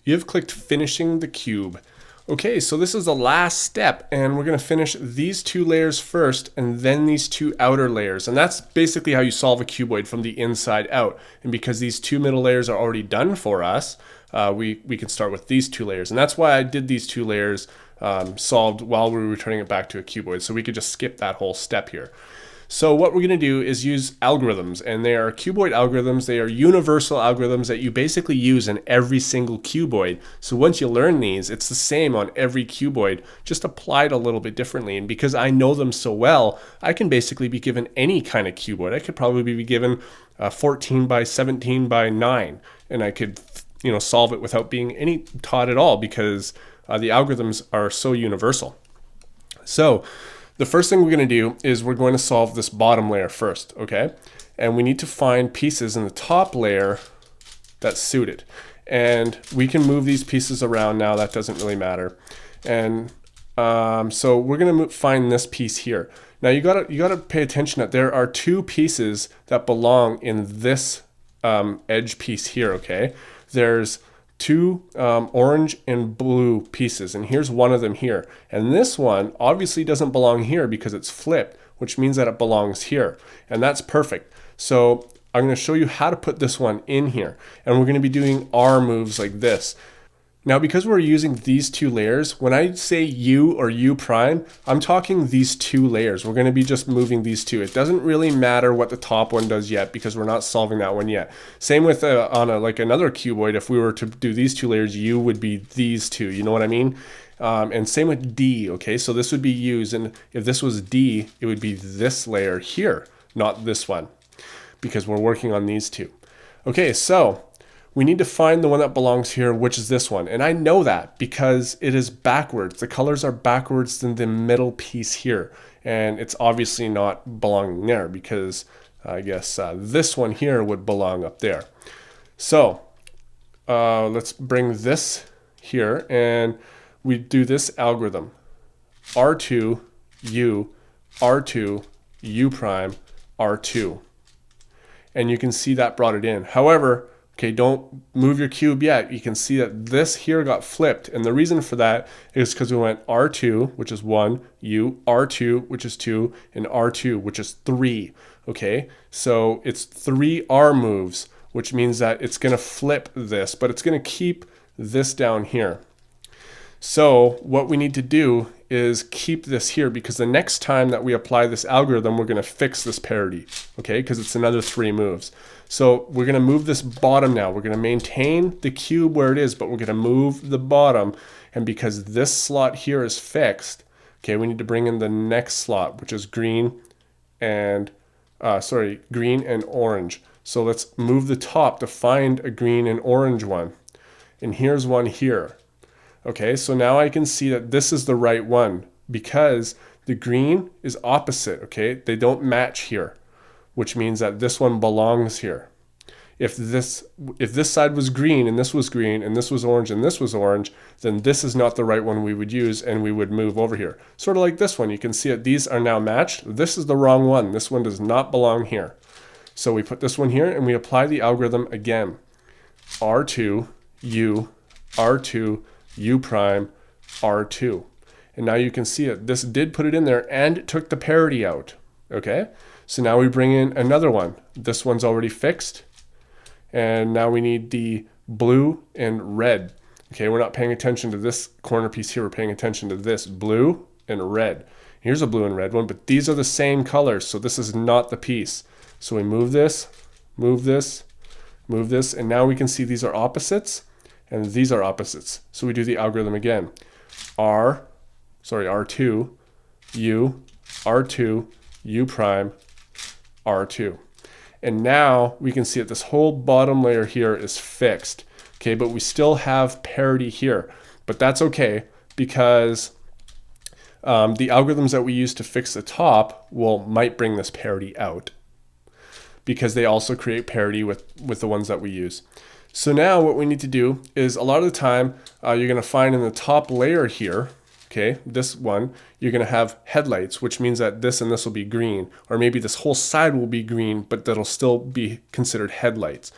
You have clicked finishing the cube. Okay, so this is the last step, and we're going to finish these two layers first and then these two outer layers. And that's basically how you solve a cuboid, from the inside out. And because these two middle layers are already done for us, we can start with these two layers. And that's why I did these two layers solved while we were returning it back to a cuboid. So we could just skip that whole step here. So what we're going to do is use algorithms, and they are cuboid algorithms. They are universal algorithms that you basically use in every single cuboid. So once you learn these, it's the same on every cuboid, just applied a little bit differently. And because I know them so well, I can basically be given any kind of cuboid. I could probably be given 14 by 17 by 9, and I could solve it without being taught at all, because the algorithms are so universal. So the first thing we're going to do is we're going to solve this bottom layer first, okay? And we need to find pieces in the top layer that suit it. And we can move these pieces around now, that doesn't really matter. And so we're going to find this piece here. Now you gotta pay attention that there are two pieces that belong in this edge piece here, okay? There's two orange and blue pieces, and here's one of them here. And this one obviously doesn't belong here because it's flipped, which means that it belongs here. And that's perfect. So I'm going to show you how to put this one in here. And we're going to be doing R moves like this. Now, because we're using these two layers, when I say U or U prime, I'm talking these two layers. We're going to be just moving these two. It doesn't really matter what the top one does yet, because we're not solving that one yet. Same with on another cuboid. If we were to do these two layers, U would be these two. You know what I mean? And same with D. Okay, so this would be U's, and if this was D, it would be this layer here, not this one, because we're working on these two. Okay, so we need to find the one that belongs here, which is this one. And I know that because it is backwards. The colors are backwards than the middle piece here. And it's obviously not belonging there, because I guess this one here would belong up there. So let's bring this here, and we do this algorithm. R2, U, R2, U prime, R2. And you can see that brought it in. However, okay, don't move your cube yet. You can see that this here got flipped. And the reason for that is because we went R2, which is 1, U, R2, which is 2, and R2, which is 3. Okay, so it's 3 R moves, which means that it's going to flip this, but it's going to keep this down here. So what we need to do is keep this here, because the next time that we apply this algorithm, we're going to fix this parity, okay, because it's another 3 moves. So we're going to move this bottom now. We're going to maintain the cube where it is, but we're going to move the bottom. And because this slot here is fixed, okay, we need to bring in the next slot, which is green and orange. So let's move the top to find a green and orange one. And here's one here. Okay, so now I can see that this is the right one, because the green is opposite, okay? They don't match here, which means that this one belongs here. If this side was green and this was green and this was orange and this was orange, then this is not the right one we would use, and we would move over here. Sort of like this one. You can see that these are now matched. This is the wrong one. This one does not belong here. So we put this one here and we apply the algorithm again. R2, U, R2, U prime, R2. And now you can see it. This did put it in there, and it took the parity out. Okay? So now we bring in another one. This one's already fixed. And now we need the blue and red. Okay, we're not paying attention to this corner piece here. We're paying attention to this blue and red. Here's a blue and red one, but these are the same colors, so this is not the piece. So we move this, move this, move this, and now we can see these are opposites, and these are opposites. So we do the algorithm again. R2, U, R2, U prime, R2. And now we can see that this whole bottom layer here is fixed. Okay, but we still have parity here. But that's okay, because the algorithms that we use to fix the top might bring this parity out, because they also create parity with the ones that we use. So now what we need to do is, a lot of the time you're going to find in the top layer here, okay, this one, you're going to have headlights, which means that this and this will be green, or maybe this whole side will be green, but that'll still be considered headlights.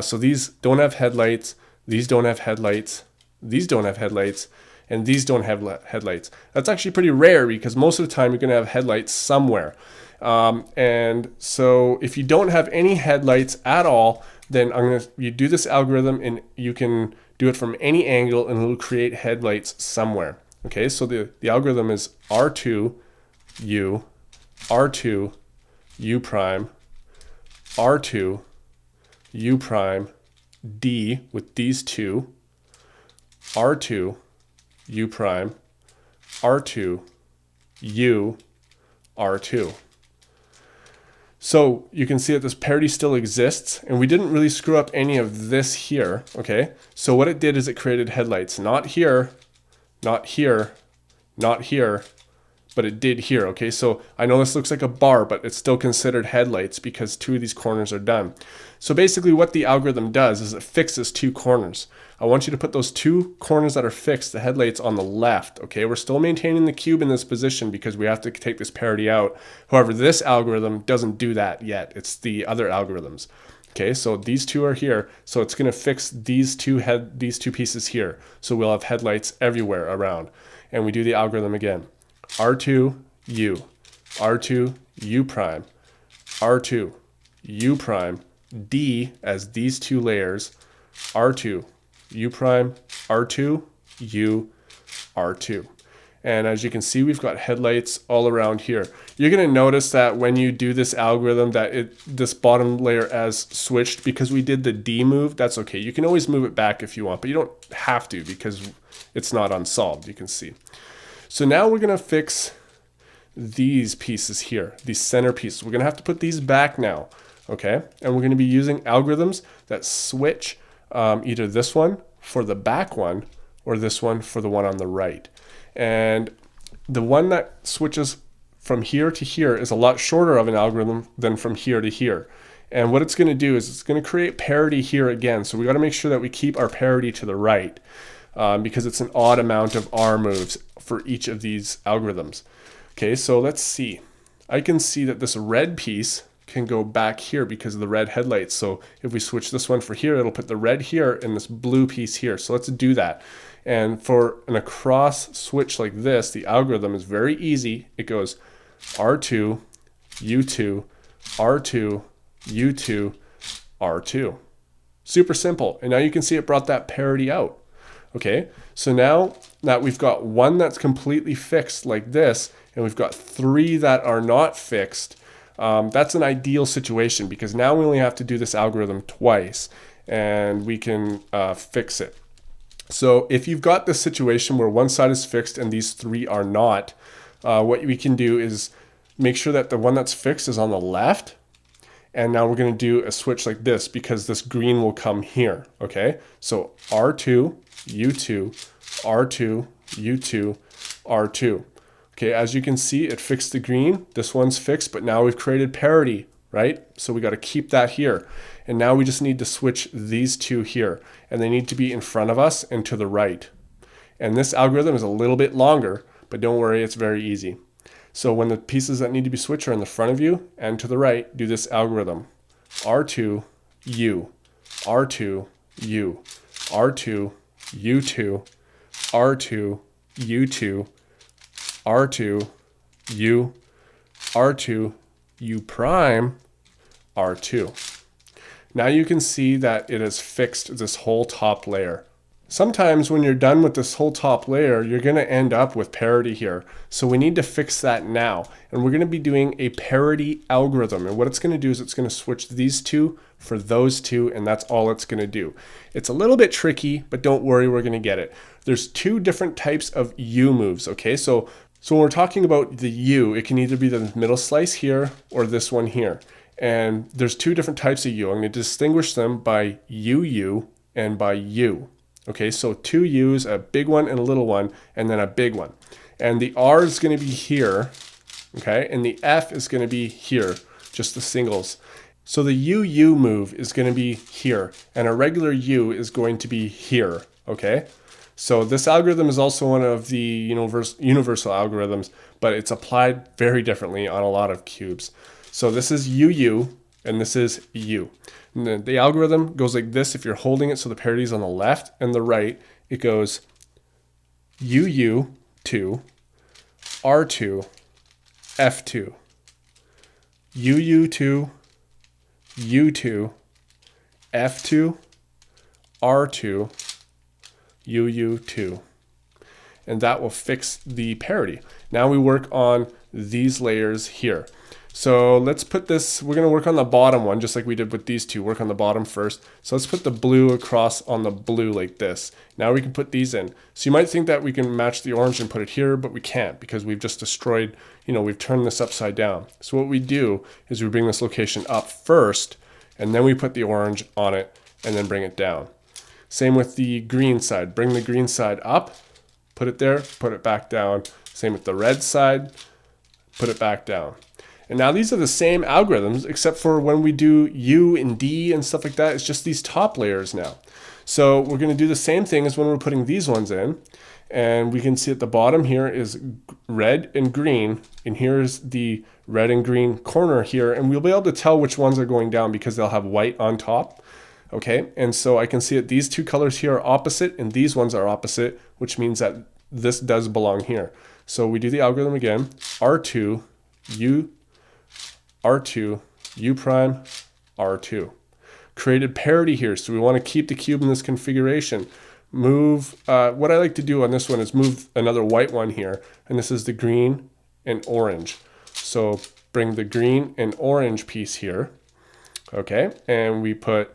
So these don't have headlights, these don't have headlights, these don't have headlights, and these don't have headlights. That's actually pretty rare because most of the time you're going to have headlights somewhere. And so if you don't have any headlights at all, then you do this algorithm and you can do it from any angle and it'll create headlights somewhere. Okay, so the algorithm is R2, U, R2, U prime, R2, U prime, D with these two, R2, U prime, R2, U, R2. So you can see that this parity still exists, and we didn't really screw up any of this here, okay? So what it did is it created headlights, not here, not here, not here, but it did here, okay? So I know this looks like a bar, but it's still considered headlights because two of these corners are done. So basically what the algorithm does is it fixes two corners. I want you to put those two corners that are fixed, the headlights, on the left, okay? We're still maintaining the cube in this position because we have to take this parity out. However, this algorithm doesn't do that yet. It's the other algorithms. Okay, so these two are here, so it's going to fix these two pieces here. So we'll have headlights everywhere around. And we do the algorithm again. R2, U, R2, U prime, R2, U prime, D as these two layers, R2, U prime, R2, U, R2. And as you can see, we've got headlights all around here. You're going to notice that when you do this algorithm that this bottom layer as switched, because we did the D move, that's okay. You can always move it back if you want, but you don't have to because it's not unsolved, you can see. So now we're going to fix these pieces here, these center pieces. We're going to have to put these back now, okay? And we're going to be using algorithms that switch either this one for the back one or this one for the one on the right. And the one that switches from here to here is a lot shorter of an algorithm than from here to here. And what it's going to do is it's going to create parity here again. So we got to make sure that we keep our parity to the right because it's an odd amount of R moves for each of these algorithms. Okay, so let's see. I can see that this red piece can go back here because of the red headlights. So if we switch this one for here, it'll put the red here and this blue piece here. So let's do that. And for an across switch like this, the algorithm is very easy. It goes R2, U2, R2, U2, R2. Super simple. And now you can see it brought that parity out. Okay, so now that we've got one that's completely fixed like this, and we've got three that are not fixed, that's an ideal situation because now we only have to do this algorithm twice and we can fix it. So if you've got this situation where one side is fixed and these three are not, what we can do is make sure that the one that's fixed is on the left. And now we're going to do a switch like this because this green will come here. Okay, so R2, U2, R2, U2, R2. Okay, as you can see, it fixed the green. This one's fixed, but now we've created parity, right? So we got to keep that here. And now we just need to switch these two here. And they need to be in front of us and to the right. And this algorithm is a little bit longer, but don't worry, it's very easy. So when the pieces that need to be switched are in the front of you and to the right, do this algorithm. R2, U, R2, U, R2, U2, R2, U2, R2, U, R2, U prime, R2. Now you can see that it has fixed this whole top layer. Sometimes when you're done with this whole top layer, you're going to end up with parity here. So we need to fix that now. And we're going to be doing a parity algorithm. And what it's going to do is it's going to switch these two for those two, and that's all it's going to do. It's a little bit tricky, but don't worry, we're going to get it. There's two different types of U moves, okay? So when we're talking about the U, it can either be the middle slice here or this one here. And there's two different types of U. I'm going to distinguish them by UU and by U. Okay, so two U's, a big one and a little one, and then a big one. And the R is going to be here, okay? And the F is going to be here, just the singles. So the UU move is going to be here, and a regular U is going to be here, okay? So this algorithm is also one of the universal algorithms, but it's applied very differently on a lot of cubes. So this is UU, and this is U. And then the algorithm goes like this if you're holding it, so the parity is on the left and the right. It goes UU2, R2, F2, UU2, U2, F2, R2, UU2. And that will fix the parity. Now we work on these layers here. So let's put this, we're gonna work on the bottom one just like we did with these two, work on the bottom first. So let's put the blue across on the blue like this. Now we can put these in. So you might think that we can match the orange and put it here, but we can't because we've just destroyed, we've turned this upside down. So what we do is we bring this location up first, and then we put the orange on it and then bring it down. Same with the green side, bring the green side up, put it there, put it back down. Same with the red side, put it back down. And now these are the same algorithms, except for when we do U and D and stuff like that, it's just these top layers now. So we're going to do the same thing as when we're putting these ones in. And we can see at the bottom here is red and green, and here's the red and green corner here, and we'll be able to tell which ones are going down because they'll have white on top. Okay, and so I can see that these two colors here are opposite and these ones are opposite, which means that this does belong here. So we do the algorithm again, R2, U, R2, U prime, R2. Created parity here, so we want to keep the cube in this configuration. Move, what I like to do on this one is move another white one here, and this is the green and orange. So bring the green and orange piece here, okay, and we put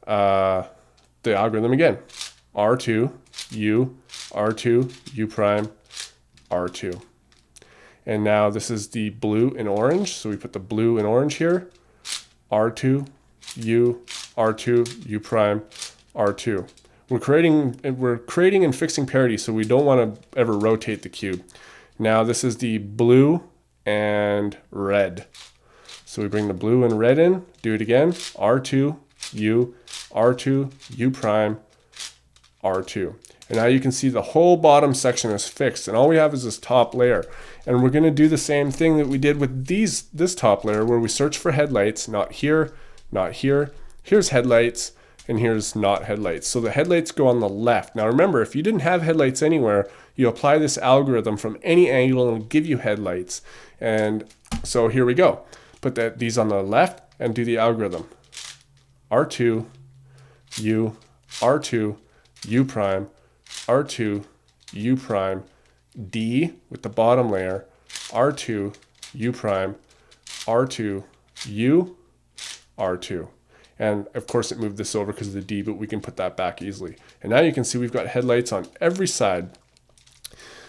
the algorithm again, R2, U, R2, U prime, R2. And now this is the blue and orange, so we put the blue and orange here, R2, U, R2, U prime, R2. We're creating and fixing parity, so we don't want to ever rotate the cube. Now this is the blue and red. So we bring the blue and red in, do it again, R2, U, R2, U prime, R2. And now you can see the whole bottom section is fixed, and all we have is this top layer. And we're going to do the same thing that we did with this top layer, where we search for headlights, not here, not here. Here's headlights, and here's not headlights. So the headlights go on the left. Now remember, if you didn't have headlights anywhere, you apply this algorithm from any angle and it'll give you headlights. And so here we go. Put these on the left and do the algorithm. R2, U, R2, U prime, R2, U prime, D with the bottom layer, R2, U prime, R2, U, R2. And of course it moved this over because of the D, but we can put that back easily. And now you can see we've got headlights on every side.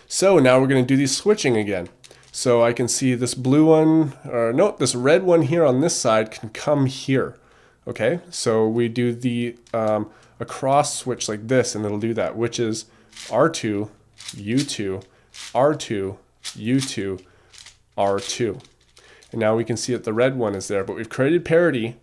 So now we're going to do these switching again. So I can see this blue one, or no, this red one here on this side can come here. Okay, so we do the a cross switch like this, and it'll do that, which is R2, U2, R2, U2, R2. And now we can see that the red one is there, but we've created parity,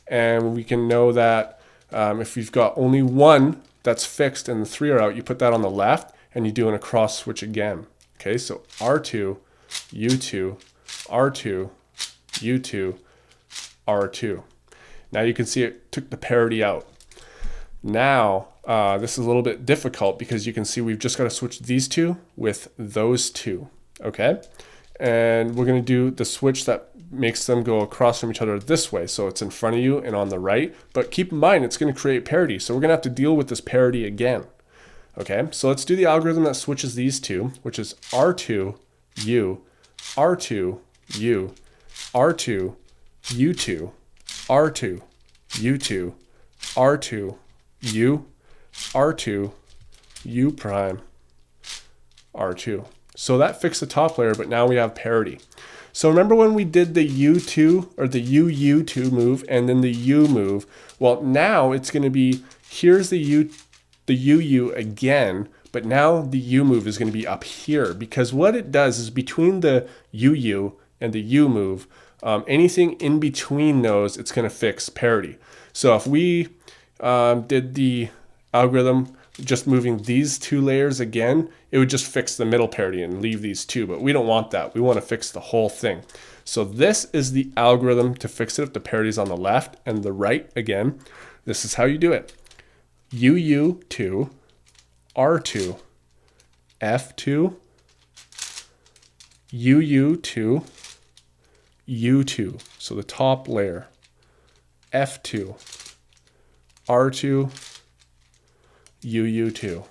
and we can know that if you've got only one that's fixed and the three are out, you put that on the left, and you do a cross switch again. Okay, so R2, U2, R2, U2, R2. Now you can see it took the parity out. Now, this is a little bit difficult because you can see we've just got to switch these two with those two, okay? And we're going to do the switch that makes them go across from each other this way. So it's in front of you and on the right, but keep in mind, it's going to create parity. So we're going to have to deal with this parity again. Okay, so let's do the algorithm that switches these two, which is R2, U, R2, U, R2, U2, R2, U2, R2, U, R2, U prime, R2. So that fixed the top layer, but now we have parity. So remember when we did the U2 or the UU2 move and then the U move? Well, now it's going to be, here's the UU again, but now the U move is going to be up here, because what it does is between the UU and the U move, anything in between those, it's going to fix parity. So if we did the algorithm just moving these two layers again, it would just fix the middle parity and leave these two, but we don't want that. We want to fix the whole thing. So this is the algorithm to fix it if the parity is on the left and the right again. This is how you do it. UU2, R2, F2, UU2, U2, so the top layer, F2, R2, UU2.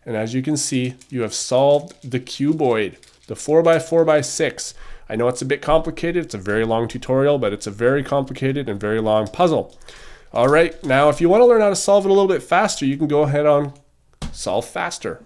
And as you can see, you have solved the cuboid, the 4x4x6. I know it's a bit complicated, it's a very long tutorial, but it's a very complicated and very long puzzle. All right, now if you want to learn how to solve it a little bit faster, you can go ahead on Solve Faster.